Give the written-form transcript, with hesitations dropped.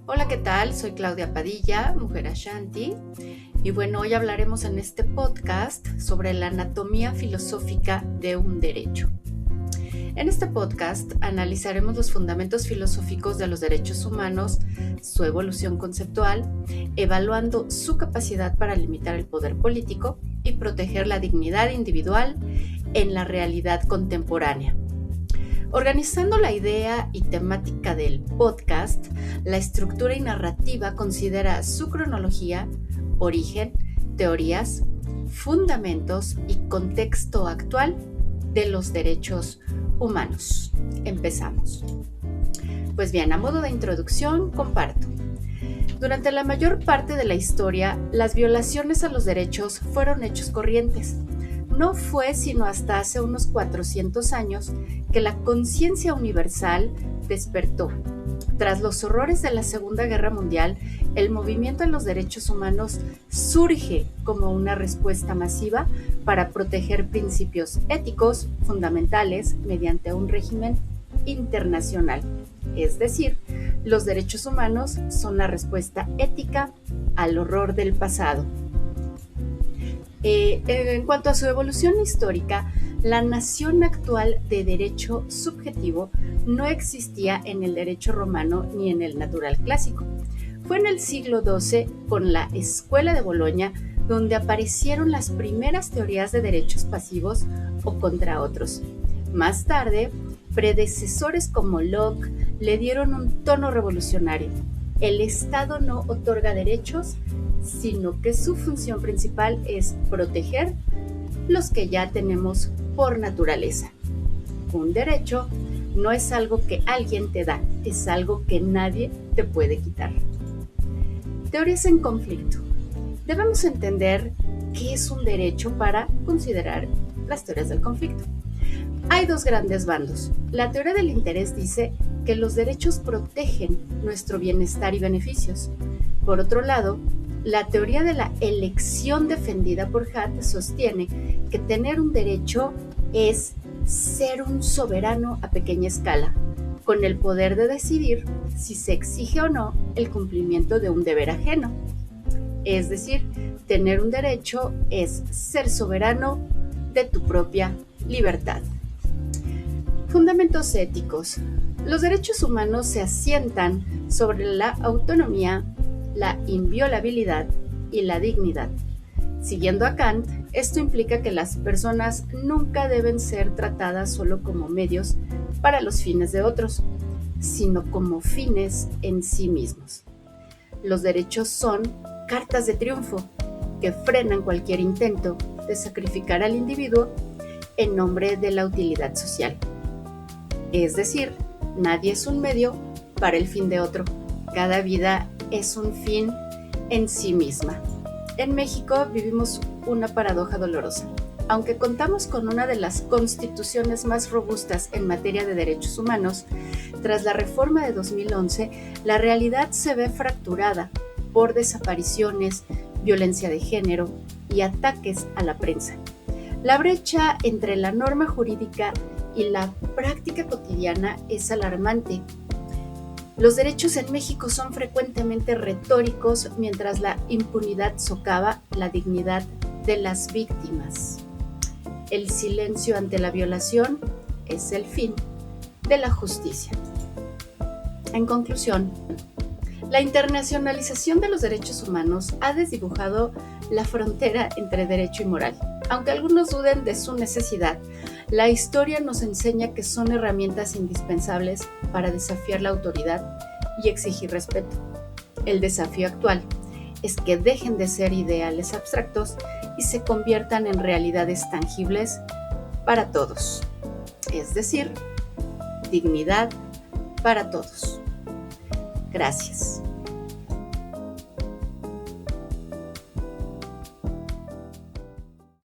Hola, ¿qué tal? Soy Claudia Padilla, mujer Ashanti, y bueno, hoy hablaremos en este podcast sobre la anatomía filosófica de un derecho. En este podcast analizaremos los fundamentos filosóficos de los derechos humanos, su evolución conceptual, evaluando su capacidad para limitar el poder político y proteger la dignidad individual en la realidad contemporánea. Organizando la idea y temática del podcast, la estructura y narrativa considera su cronología, origen, teorías, fundamentos y contexto actual de los derechos humanos. Empezamos. Pues bien, a modo de introducción, comparto. Durante la mayor parte de la historia, las violaciones a los derechos fueron hechos corrientes. No fue sino hasta hace unos 400 años que la conciencia universal despertó. Tras los horrores de la Segunda Guerra Mundial, el movimiento a los derechos humanos surge como una respuesta masiva para proteger principios éticos fundamentales mediante un régimen internacional. Es decir, los derechos humanos son la respuesta ética al horror del pasado. En cuanto a su evolución histórica, la noción actual de derecho subjetivo no existía en el derecho romano ni en el natural clásico. Fue en el siglo XII, con la Escuela de Boloña, donde aparecieron las primeras teorías de derechos pasivos o contra otros. Más tarde, predecesores como Locke le dieron un tono revolucionario. El Estado no otorga derechos, sino que su función principal es proteger los que ya tenemos por naturaleza. Un derecho no es algo que alguien te da, es algo que nadie te puede quitar. Teorías en conflicto. Debemos entender qué es un derecho para considerar las teorías del conflicto. Hay dos grandes bandos. La teoría del interés dice que los derechos protegen nuestro bienestar y beneficios. Por otro lado, la teoría de la elección defendida por Hutt sostiene que tener un derecho es ser un soberano a pequeña escala, con el poder de decidir si se exige o no el cumplimiento de un deber ajeno. Es decir, tener un derecho es ser soberano de tu propia libertad. Fundamentos éticos. Los derechos humanos se asientan sobre la autonomía, la inviolabilidad y la dignidad. Siguiendo a Kant, esto implica que las personas nunca deben ser tratadas solo como medios para los fines de otros, sino como fines en sí mismos. Los derechos son cartas de triunfo que frenan cualquier intento de sacrificar al individuo en nombre de la utilidad social. Es decir, nadie es un medio para el fin de otro. Cada vida es un fin en sí misma. En México vivimos una paradoja dolorosa. Aunque contamos con una de las constituciones más robustas en materia de derechos humanos, tras la reforma de 2011, la realidad se ve fracturada por desapariciones, violencia de género y ataques a la prensa. La brecha entre la norma jurídica y la práctica cotidiana es alarmante. Los derechos en México son frecuentemente retóricos, mientras la impunidad socava la dignidad de las víctimas. El silencio ante la violación es el fin de la justicia. En conclusión, la internacionalización de los derechos humanos ha desdibujado la frontera entre derecho y moral. Aunque algunos duden de su necesidad, la historia nos enseña que son herramientas indispensables para desafiar la autoridad y exigir respeto. El desafío actual es que dejen de ser ideales abstractos y se conviertan en realidades tangibles para todos. Es decir, dignidad para todos. Gracias.